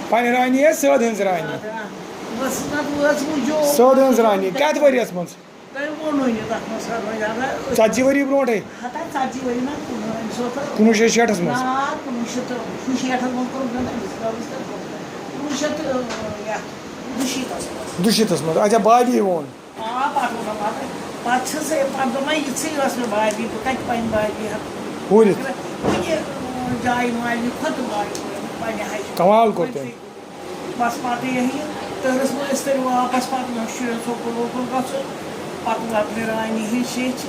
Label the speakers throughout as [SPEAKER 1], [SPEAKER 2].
[SPEAKER 1] پنہ رانی ہے سد ہنز رانی سد ہنز رانی کت ؤریس مز 40 ؤری برونٹھے 1960 مز 1962 مز اچھا بابی وون ہورت کمال کوٚر تٔمۍ
[SPEAKER 2] بس پتہ یہی تہس مس تیل واپس پتہ شُرٮ۪ن سکوٗل ووکُل گژھُن پتہٕ لبنہِ رانی ہِنٛز شیٚچھ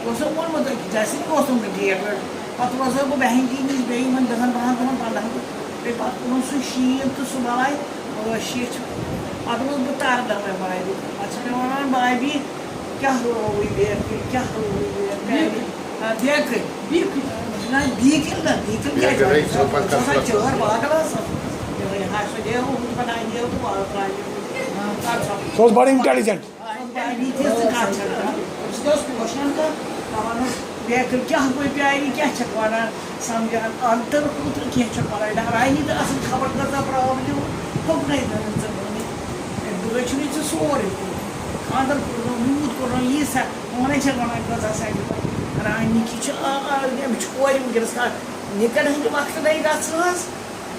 [SPEAKER 2] اوسُم ووٚنمُت جیسے اوسُم بہٕ ڈیٹ ویٹ پتہٕ روزو بہٕ بہنگی نِش بیٚیہِ یِمن 10 12 دۄہن 15 دۄہن بیٚیہِ پتہٕ کوٚرُن سُہ شیٖن تہٕ سُہ بلاے شیٚچھ پتہٕ اوسُس بہٕ تارٕ دواے بابی پتہٕ چھِ مےٚ ونان بابی کیٛاہ رووٕے بیکٕے کیٛاہ رووٕے بیکٕے نہ بیٖکِل نہ بیٖکِل کیٛاہ چٲر باغل ٲسۍ
[SPEAKER 1] سُہ اوس بڑٕ انٹیلِجنٹ
[SPEAKER 2] بیکٕل کیٛاہ گوٚو پیاری کیٛاہ چھکھ ونان سمجھان اندر اوترٕ کینٛہہ چھکھ ونان رانی تہٕ اصل خبر کۭژاہ پرابلِم ہوٚکنے دٔنۍ ژٕ بٲے چھُنٕے ژٕ سورُے خاندر کوٚرنو یوٗت کوٚرنو ییٖژاہ وَنَے چھکھ ونان کۭژاہ سٮ۪ٹہِ رانی کی چھِ أمِس چھِ کورِ وٕنکٮ۪نس نِکن ہٕنٛدِ وقتہٕ نَے گژھان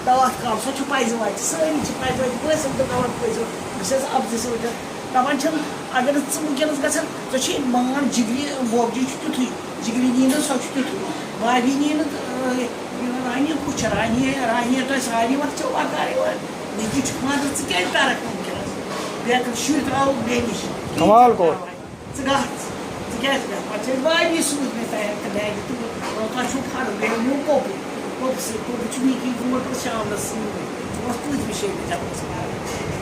[SPEAKER 2] دَوَتھ کال سۄ چھِ پَزِ وَتہِ سٲری چھِ پَزِ وَتہِ پٲسِم تہٕ دَوَتھ پٲسِم بہٕ چھَس اَبزِ سۭتۍ دَپان چھَم اگر نہٕ ژٕ وٕنکٮ۪نس گژھان ژےٚ چھِ مان جِگری بوبجی چھُ تیُتھُے جِگری نی نہٕ سۄ چھِ تیُتھُے بابی نی نہٕ رانی کُس چھِ رانی تۄہہِ سارنٕے وقت چھو وَکار یِوان نِکی چھُ خاندر ژٕ کیٛازِ کَرکھ وٕنکٮ۪نس بیکٕل شُرۍ ترٛاوُکھ بیٚیہِ نِش
[SPEAKER 1] کمال کوٚر
[SPEAKER 2] ژٕ گژھ ژٕ کیٛازِ گژھ پَتہٕ چھِ أسۍ بابی سوٗز مےٚ تیار تہٕ بیگہِ تہٕ تۄہہِ چھُو کھڑُن بیٚیہِ نیوٗ کوٚپُر کوٚپ سۭتۍ کوٚپُر چھُ نِکی برونٛٹھ شامنَس سۭتۍ اوس پوٗتمہِ شیٚیہِ دَپَس کَران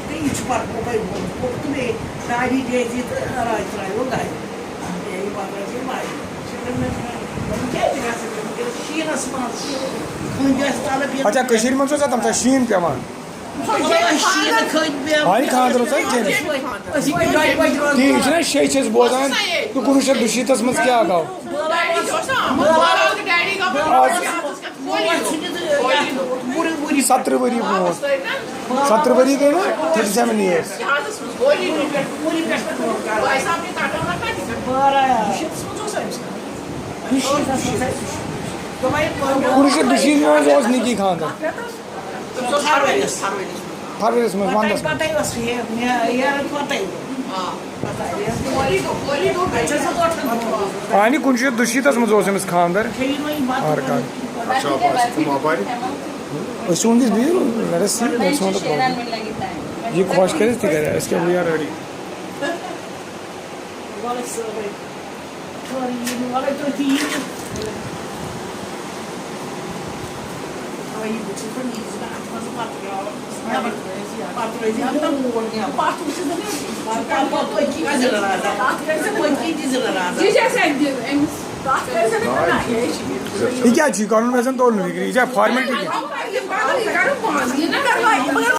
[SPEAKER 2] تہٕ یہِ چھُ پَتہٕ کوٚپَے کوٚپ تہٕ بیٚیہِ دادی ڈیزی تہٕ راج ترٛایو گَرِ بیٚیہِ پَتہٕ ٲسۍ یہِ واریاہ کیٛازِ گژھان شیٖنَس منٛز کھٔنۍ آسہِ تَلہٕ
[SPEAKER 1] اچھا کٔشیٖرِ منٛز اوسا تَمہِ ساتہٕ شیٖن پیٚوان
[SPEAKER 2] شیٖنہٕ کھٔنۍ
[SPEAKER 1] ہاے خاندر اوس تی چھِنہ شیٚیہِ چھِ أسۍ بوزان تہٕ 1962 منٛز کیٛاہ گوٚو 17 ؤری برونٛٹھ 17 ؤری گٔے نا 37 years 1962 منٛز اوس نِکی خاندر فروریَس منٛز وَندَس منٛز اَہنہِ 1962 منٛز اوس أمِس خاندر أسۍ چھِ وٕنکٮ۪س بِہِو یہِ خۄش کَرِ تہِ کَرِ أسۍ کیٛاہ وی آر ریڈی یہِ کیٛاہ چھُ یہِ کَرُن یژھان تولنہٕ یہِ چھا فارمیلٹی کینٛہہ